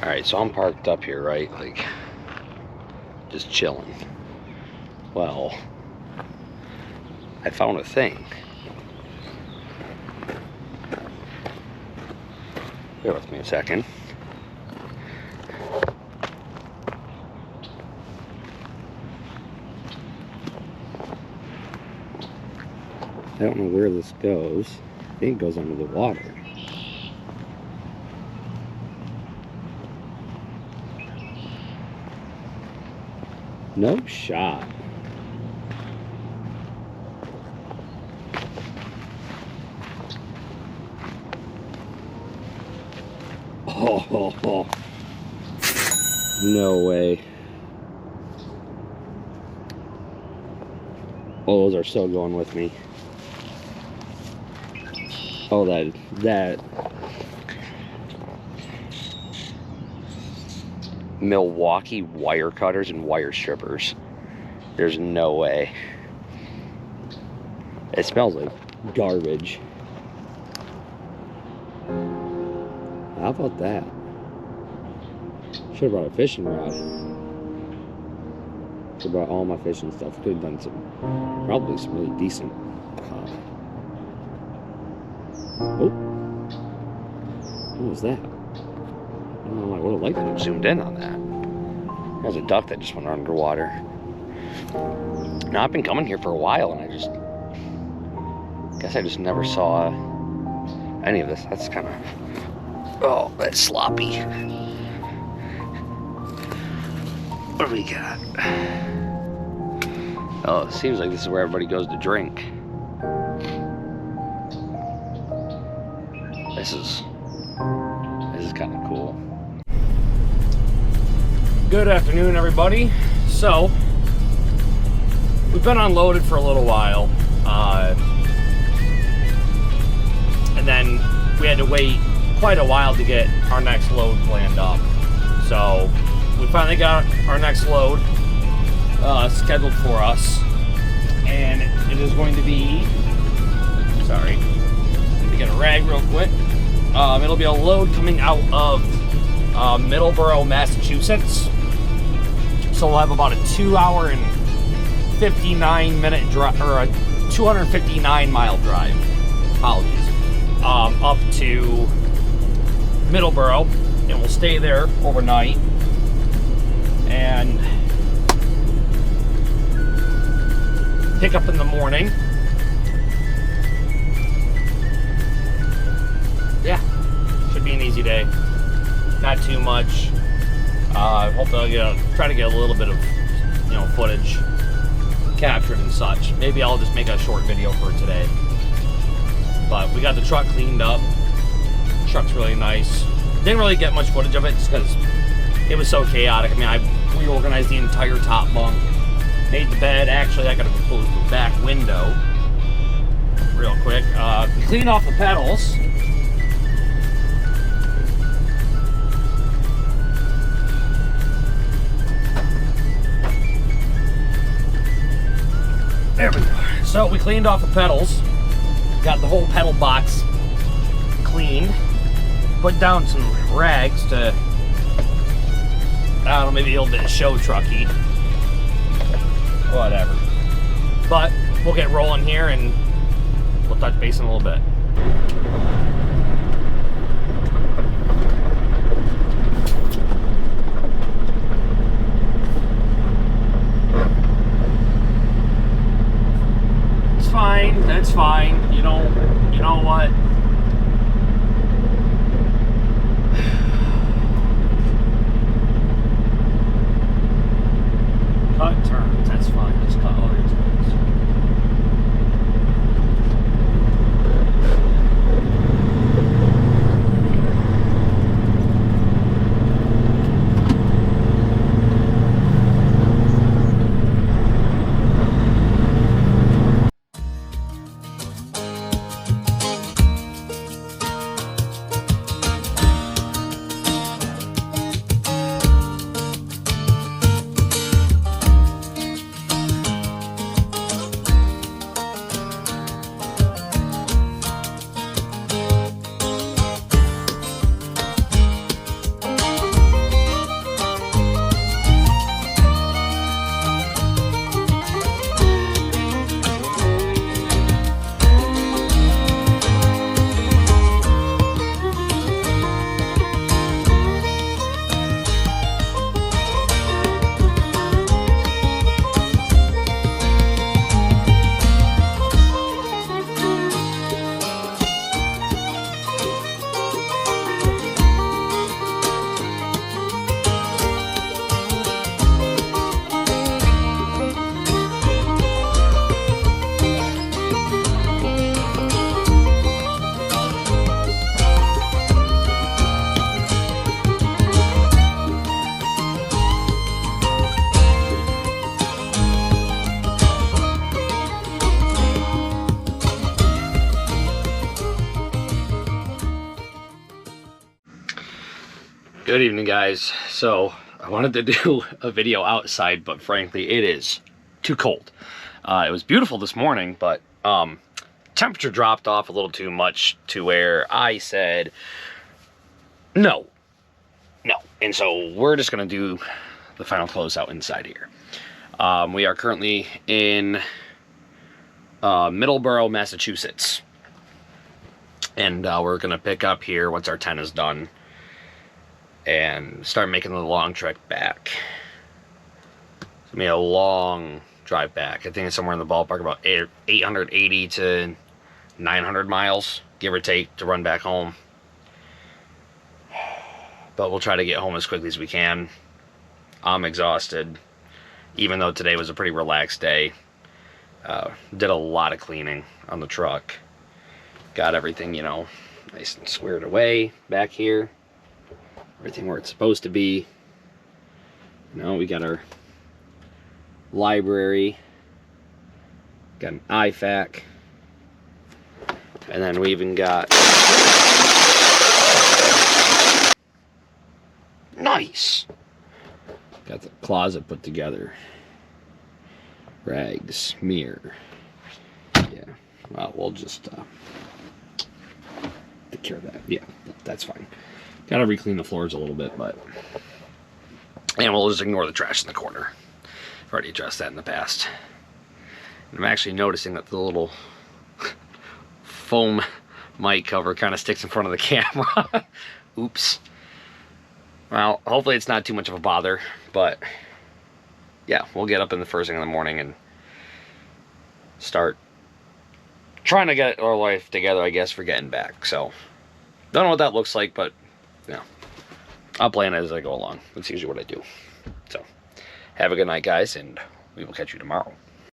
Alright, so I'm parked up here, right? Like, just chilling. Well, I found a thing. Bear with me a second. I don't know where this goes. I think it goes under the water. No shot. Oh, no way. Oh, those are so going with me. Oh, that Milwaukee wire cutters and wire strippers. There's no way. It smells like garbage. How about that? Should have brought a fishing rod. Should have brought all my fishing stuff. Could have done probably some really decent. Oh, what was that? I don't know why. What a light bulb zoomed in on that. There's a duck that just went underwater. Now I've been coming here for a while, and I guess I just never saw any of this. That's kind of, oh, that's sloppy. What do we got? Oh, it seems like this is where everybody goes to drink. This is kind of cool. Good afternoon, everybody. So, we've been unloaded for a little while, and then we had to wait quite a while to get our next load planned up. So, we finally got our next load scheduled for us, and it is going to be, sorry, let me get a rag real quick. It'll be a load coming out of Middleboro, Massachusetts. So we'll have about a 2-hour and 59-minute drive, or a 259-mile drive. Apologies. Up to Middleboro, and we'll stay there overnight. And pick up in the morning. Yeah, should be an easy day. Not too much. Hope to try to get a little bit of, footage captured and such. Maybe I'll just make a short video for today. But we got the truck cleaned up. The truck's really nice. Didn't really get much footage of it just because it was so chaotic. I mean, I reorganized the entire top bunk, made the bed. Actually, I gotta close the back window real quick. Clean off the pedals. There we go. So we cleaned off the pedals, got the whole pedal box cleaned, put down some rags to, I don't know, maybe a little bit of show trucky, whatever. But we'll get rolling here and we'll touch base in a little bit. Fine, that's fine. You know what? Cut turns, that's fine. Just cut all your turns. Good evening, guys. So I wanted to do a video outside, but frankly it is too cold. It was beautiful this morning, but temperature dropped off a little too much to where I said no. And so we're just gonna do the final closeout inside here. We are currently in Middleboro, Massachusetts, and we're gonna pick up here once our tent is done and start making the long trek back. It's gonna be a long drive back. I think it's somewhere in the ballpark about 880 to 900 miles, give or take, to run back home. But we'll try to get home as quickly as we can. I'm exhausted, even though today was a pretty relaxed day. Did a lot of cleaning on the truck. Got everything, you know, nice and squared away back here. Everything where it's supposed to be. You know, we got our library. Got an IFAC. And then we even got... Nice! Got the closet put together. Rags, mirror. Yeah, well, we'll just take care of that. Yeah, that's fine. Gotta re-clean the floors a little bit, but... And we'll just ignore the trash in the corner. I've already addressed that in the past. And I'm actually noticing that the little foam mic cover kind of sticks in front of the camera. Oops. Well, hopefully it's not too much of a bother, but yeah, we'll get up in the first thing in the morning and start trying to get our life together, I guess, for getting back. So, don't know what that looks like, but yeah, I'll plan it as I go along. That's usually what I do. So, have a good night, guys, and we will catch you tomorrow.